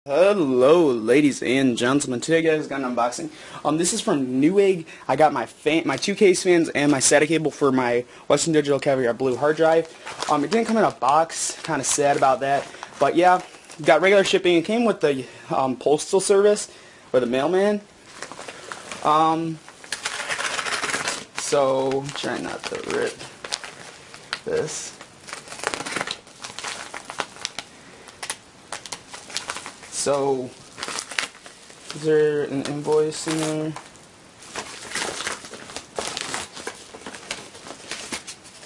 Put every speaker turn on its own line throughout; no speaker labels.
Hello ladies and gentlemen, today guys got an unboxing. This is from Newegg. I got my two case fans and my SATA cable for my Western Digital Caviar Blue hard drive. It didn't come in a box, kind of sad about that, but yeah, got regular shipping. It came with the postal service or the mailman. So try not to rip this. So, is there an invoice in there?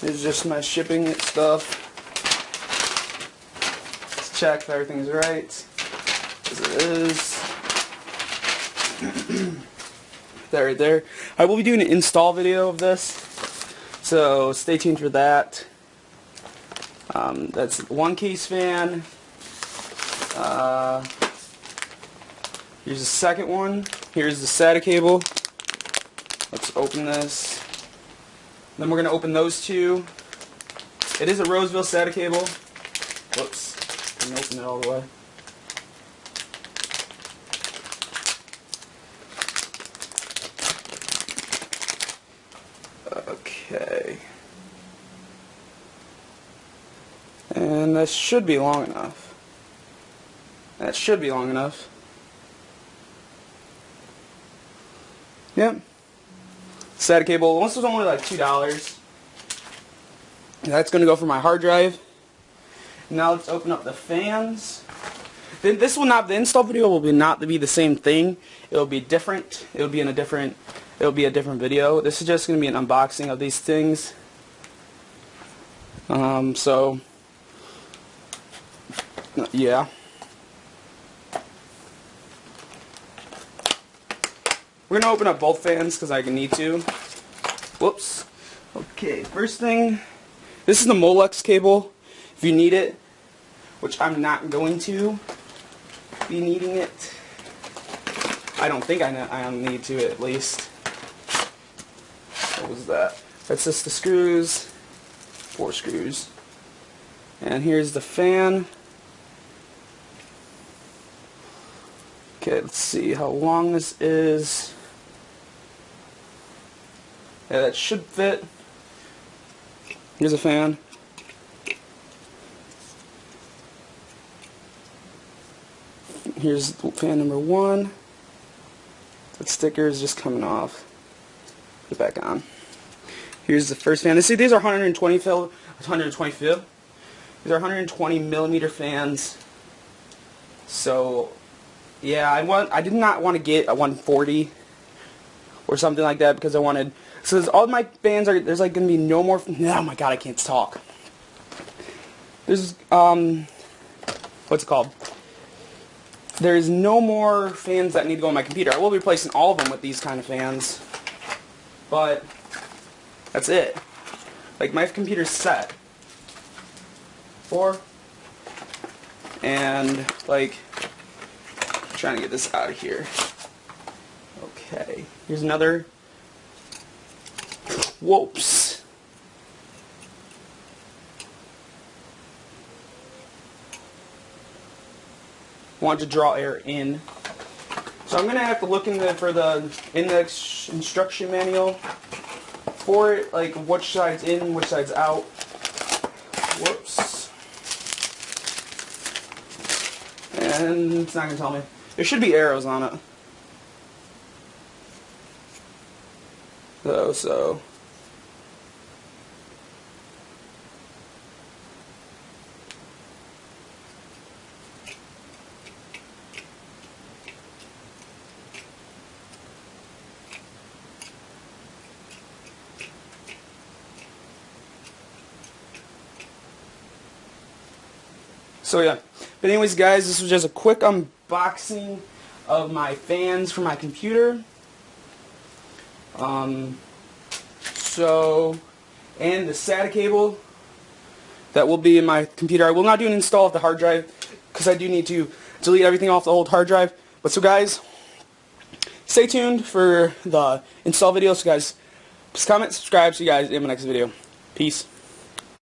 It's just my shipping stuff. Let's check if everything's right. As it is. That right there. I will be doing an install video of this, so stay tuned for that. That's one case fan. Here's the second one. Here's the SATA cable. Let's open this. Then we're going to open those two. It is a Roseville SATA cable. Whoops. Didn't open it all the way. Okay. And that should be long enough. That should be long enough. Yep. SATA cable. This was only like $2. That's going to go for my hard drive. Now let's open up the fans. This will not. The install video will not be the same thing. It will be different. It will be in a different. It will be a different video. This is just going to be an unboxing of these things. So yeah. We're going to open up both fans because I need to. Whoops. Okay, first thing, this is the Molex cable. If you need it, which I'm not going to be needing it. I don't think I need to, at least. What was that? That's just the screws. 4 screws. And here's the fan. Okay, let's see how long this is. Yeah, that should fit. Here's a fan. Here's fan number 1. That sticker is just coming off. Put it back on. Here's the first fan. See, these are 120 fill. These are 120 millimeter fans. So, yeah, I did not want to get a 140 or something like that because I wanted. So all my fans are. There's like gonna be no more. Oh my god, I can't talk. There's what's it called? There's no more fans that need to go on my computer. I will be replacing all of them with these kind of fans, but that's it. Like my computer's set for, and like I'm trying to get this out of here. Okay, here's another. Whoops. Want to draw air in. So I'm going to have to look for the index instruction manual for it, like which side's in, which side's out. Whoops. And it's not going to tell me. There should be arrows on it. So yeah, but anyways guys, this was just a quick unboxing of my fans for my computer. And the SATA cable that will be in my computer. I will not do an install of the hard drive because I do need to delete everything off the old hard drive. But so guys, stay tuned for the install video. So guys, please comment, subscribe. See you guys in my next video. Peace.